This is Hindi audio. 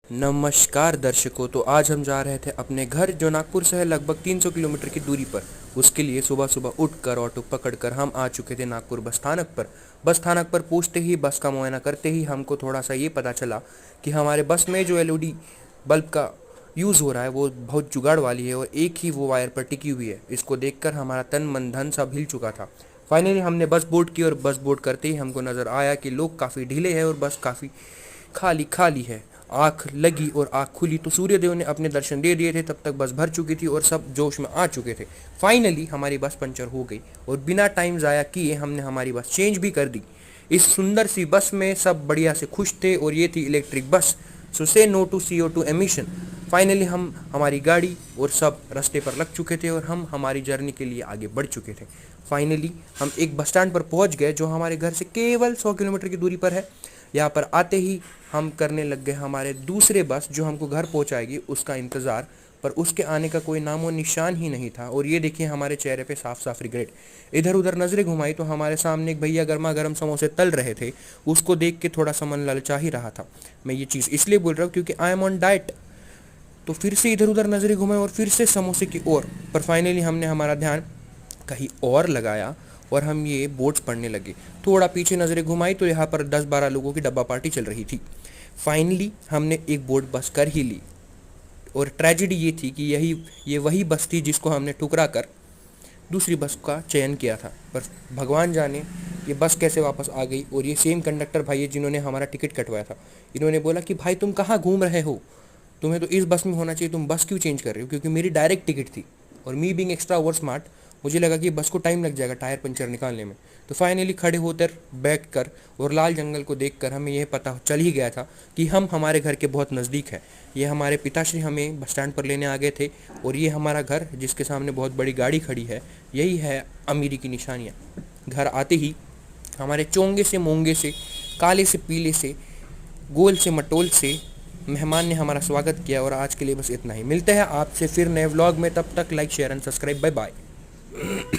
नमस्कार दर्शकों। तो आज हम जा रहे थे अपने घर जो नागपुर से है लगभग 300 किलोमीटर की दूरी पर। उसके लिए सुबह सुबह उठकर ऑटो पकड़कर हम आ चुके थे नागपुर बस स्थानक पर। बस स्थानक पर पहुंचते ही बस का मुआयना करते ही हमको थोड़ा सा ये पता चला कि हमारे बस में जो एलईडी बल्ब का यूज़ हो रहा है वो बहुत जुगाड़ वाली है और एक ही वो वायर पर टिकी हुई है। इसको देखकर हमारा तन मन धन सब हिल चुका था। फाइनली हमने बस बोर्ड की और बस बोर्ड करते ही हमको नज़र आया कि लोग काफ़ी ढीले हैं और बस काफ़ी खाली खाली है। आँख लगी और आँख खुली तो सूर्यदेव ने अपने दर्शन दे दिए थे। तब तक बस भर चुकी थी और सब जोश में आ चुके थे। फाइनली हमारी बस पंचर हो गई और बिना टाइम ज़ाया किए हमने हमारी बस चेंज भी कर दी। इस सुंदर सी बस में सब बढ़िया से खुश थे और ये थी इलेक्ट्रिक बस। सो से no to CO2 emission. Finally हम हमारी गाड़ी और सब रास्ते पर लग चुके थे और हम हमारी जर्नी के लिए आगे बढ़ चुके थे। फाइनली हम एक बस स्टैंड पर पहुंच गए जो हमारे घर से केवल 100 किलोमीटर की दूरी पर है। यहाँ पर आते ही हम करने लग गए हमारे दूसरे बस जो हमको घर पहुँचाएगी उसका इंतज़ार। पर उसके आने का कोई नामो निशान ही नहीं था। और ये देखिए हमारे चेहरे पे साफ साफ रिग्रेट। इधर उधर नज़रें घुमाई तो हमारे सामने एक भैया गर्मा गर्म समोसे तल रहे थे। उसको देख के थोड़ा सा मन ललचा ही रहा था। मैं ये चीज़ इसलिए बोल रहा हूँ क्योंकि आई एम ऑन डाइट। तो फिर से इधर उधर नज़रें घुमाई और फिर से समोसे की ओर। पर फाइनली हमने हमारा ध्यान कहीं और लगाया और हम ये बोर्ड्स पढ़ने लगे। थोड़ा पीछे नज़रें घुमाई तो यहाँ पर 10-12 लोगों की डब्बा पार्टी चल रही थी। फाइनली हमने एक बोर्ड बस कर ही ली। और ट्रेजेडी ये थी कि ये वही बस थी जिसको हमने ठुकरा कर दूसरी बस का चयन किया था। पर भगवान जाने ये बस कैसे वापस आ गई। और ये सेम कंडक्टर भाई है जिन्होंने हमारा टिकट कटवाया था। इन्होंने बोला कि भाई तुम कहाँ घूम रहे हो, तुम्हें तो इस बस में होना चाहिए, तुम बस क्यों चेंज कर रहे हो। क्योंकि मेरी डायरेक्ट टिकट थी और me being extra over smart मुझे लगा कि बस को टाइम लग जाएगा टायर पंचर निकालने में। तो फाइनली खड़े होकर बैठ कर और लाल जंगल को देखकर हमें यह पता चल ही गया था कि हम हमारे घर के बहुत नज़दीक है। ये हमारे पिताश्री हमें बस स्टैंड पर लेने आ गए थे और ये हमारा घर जिसके सामने बहुत बड़ी गाड़ी खड़ी है यही है अमीरी की निशानियाँ। घर आते ही हमारे चोंगे से मोंगे से काले से पीले से गोल से मटोल से मेहमान ने हमारा स्वागत किया। और आज के लिए बस इतना ही। मिलते हैं आपसे फिर नए व्लॉग में। तब तक like share and subscribe. Bye bye.